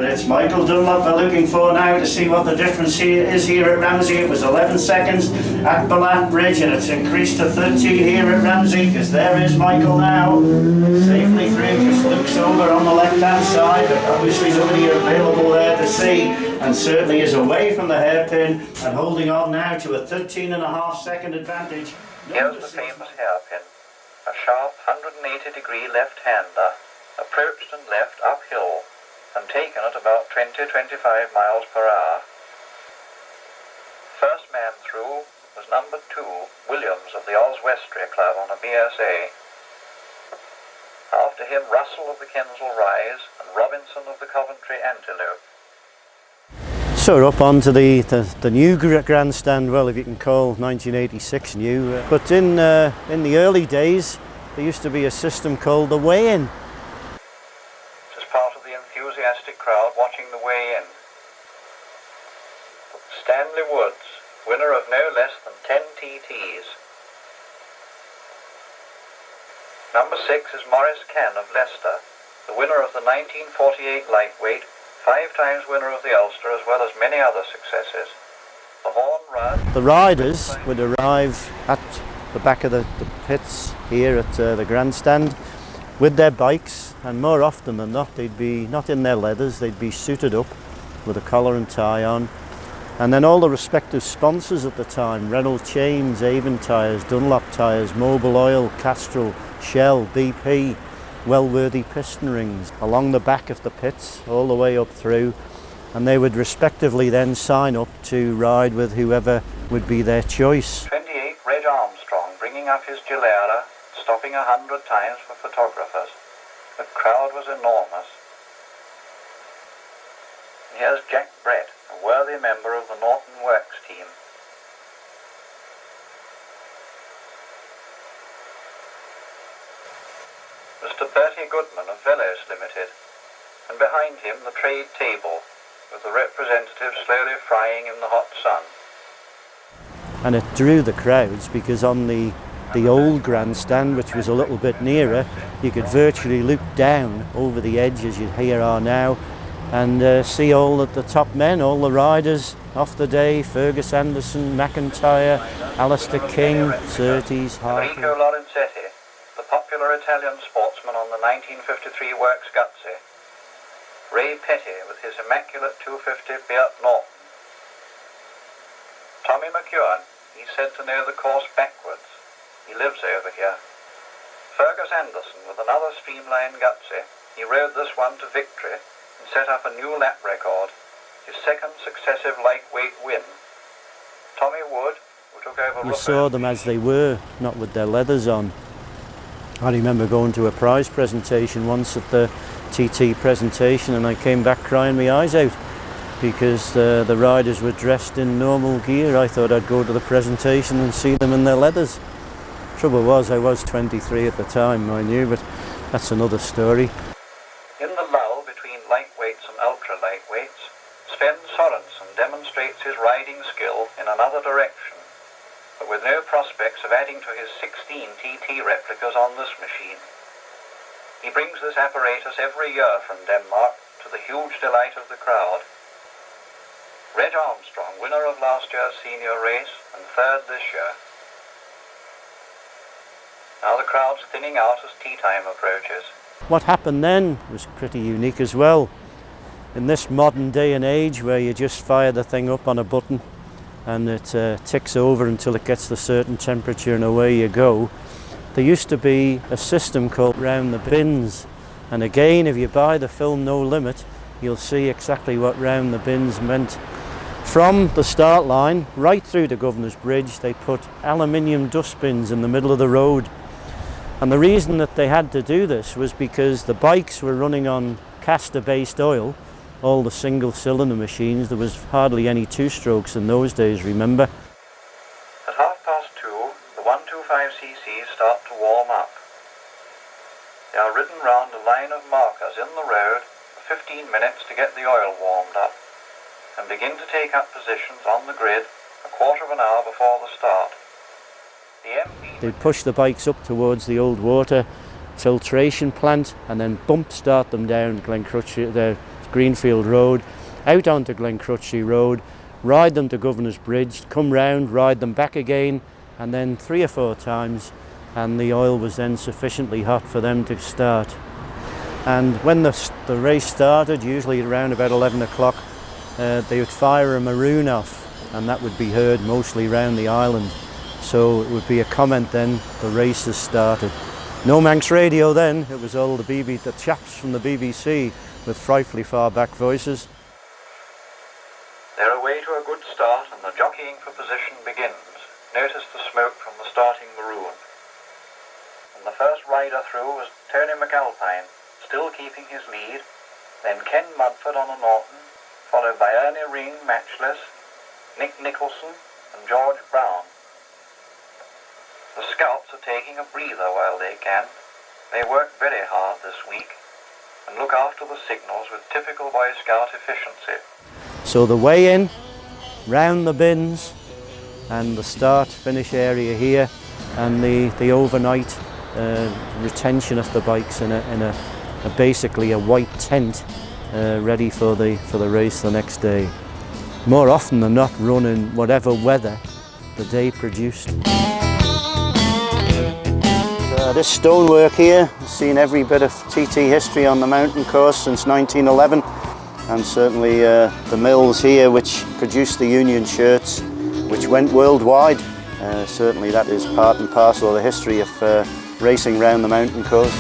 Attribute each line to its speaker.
Speaker 1: it's Michael Dunlop we're looking for now to see what the difference is here at Ramsey. It was 11 seconds at Ballarat Bridge and it's increased to 13 here at Ramsey, because there is Michael now, safely through, just looks over on the left hand side, but obviously nobody available there to see, and certainly is away from the hairpin and holding on now to a 13.5-second advantage.
Speaker 2: Here's the famous hairpin, a sharp 180-degree left-hander, approached and left uphill, and taken at about 20-25 miles per hour. First man through was number 2, Williams of the Oswestry Club on a BSA. After him, Russell of the Kensal Rise and Robinson of the Coventry Antelope.
Speaker 3: So we're up onto the new grandstand, well, if you can call 1986 new, but in the early days there used to be a system called the weigh-in.
Speaker 2: It is part of the enthusiastic crowd watching the weigh-in. Stanley Woods, winner of no less than 10 TTs. Number 6 is Maurice Cann of Leicester, the winner of the 1948 lightweight, 5 times winner of the Ulster, as well as many other successes. The horn run.
Speaker 3: The riders would arrive at the back of the pits here at the grandstand with their bikes, and more often than not they'd be not in their leathers, they'd be suited up with a collar and tie on. And then all the respective sponsors at the time, Reynolds Chains, Avon Tyres, Dunlop Tyres, Mobil Oil, Castrol, Shell, BP, Wellworthy piston rings along the back of the pits all the way up through, and they would respectively then sign up to ride with whoever would be their choice.
Speaker 2: 28 Reg Armstrong bringing up his Gilera, stopping 100 times for photographers. The crowd was enormous. Here's Jack Brett, a worthy member of the Norton Works team. Mr. Bertie Goodman of Velos Limited, and behind him the trade table, with the representatives slowly frying in the hot sun.
Speaker 3: And it drew the crowds because on the old grandstand, which was a little bit nearer, you could virtually look down over the edge as you here are now, and see all of the top men, all the riders off the day: Fergus Anderson, McIntyre, Alistair King, Surtees, Hartley.
Speaker 2: Enrico Lorenzetti, the popular Italian sportsman on the 1953 Works Gutsy. Ray Petty with his immaculate 250 Beat Norton. Tommy McEwen, he's said to know the course backwards. He lives over here. Fergus Anderson with another streamlined Gutsy. He rode this one to victory and set up a new lap record, his second successive lightweight win. Tommy Wood, who took over...
Speaker 3: You saw them as they were, not with their leathers on. I remember going to a prize presentation once at the TT presentation, and I came back crying my eyes out because the riders were dressed in normal gear. I thought I'd go to the presentation and see them in their leathers. Trouble was, I was 23 at the time, mind you, but that's another story.
Speaker 2: In the lull between lightweights and ultra-lightweights, Sven Sorensen demonstrates his riding skill in another direction, but with no prospects of adding to his 16 TT replicas on this machine. He brings this apparatus every year from Denmark, to the huge delight of the crowd. Reg Armstrong, winner of last year's senior race, and third this year. Now the crowd's thinning out as tea time approaches.
Speaker 3: What happened then was pretty unique as well. In this modern day and age where you just fire the thing up on a button and it ticks over until it gets to a certain temperature and away you go, there used to be a system called round the bins. And again, if you buy the film No Limit, you'll see exactly what round the bins meant. From the start line right through to Governor's Bridge, they put aluminium dustbins in the middle of the road. And the reason that they had to do this was because the bikes were running on castor-based oil, all the single-cylinder machines. There was hardly any two-strokes in those days, remember?
Speaker 2: At 2:30, the 125cc's start to warm up. They are ridden round a line of markers in the road for 15 minutes to get the oil warmed up, and begin to take up positions on the grid a quarter of an hour before the start.
Speaker 3: They'd push the bikes up towards the old water filtration plant and then bump start them down Greenfield Road, out onto Glencrutchy Road, ride them to Governor's Bridge, come round, ride them back again, and then 3 or 4 times, and the oil was then sufficiently hot for them to start. And when the race started, usually around about 11 o'clock, they would fire a maroon off, and that would be heard mostly round the island. So it would be a comment then, the race has started. No Manx radio then, it was all the chaps from the BBC with frightfully far back voices.
Speaker 2: They're away to a good start and the jockeying for position begins. Notice the smoke from the starting maroon. And the first rider through was Tony McAlpine, still keeping his lead, then Ken Mudford on a Norton, followed by Ernie Ring, matchless, Nick Nicholson and George Brown. The scouts are taking a breather while they can. They work very hard this week and look after the signals with typical Boy Scout efficiency.
Speaker 3: So the weigh-in, round the bins, and the start-finish area here, and the overnight retention of the bikes in a basically a white tent, ready for the race the next day. More often than not, run in whatever weather the day produced. This stonework here has seen every bit of TT history on the mountain course since 1911, and certainly the mills here which produced the Union shirts which went worldwide. Certainly that is part and parcel of the history of racing round the mountain course.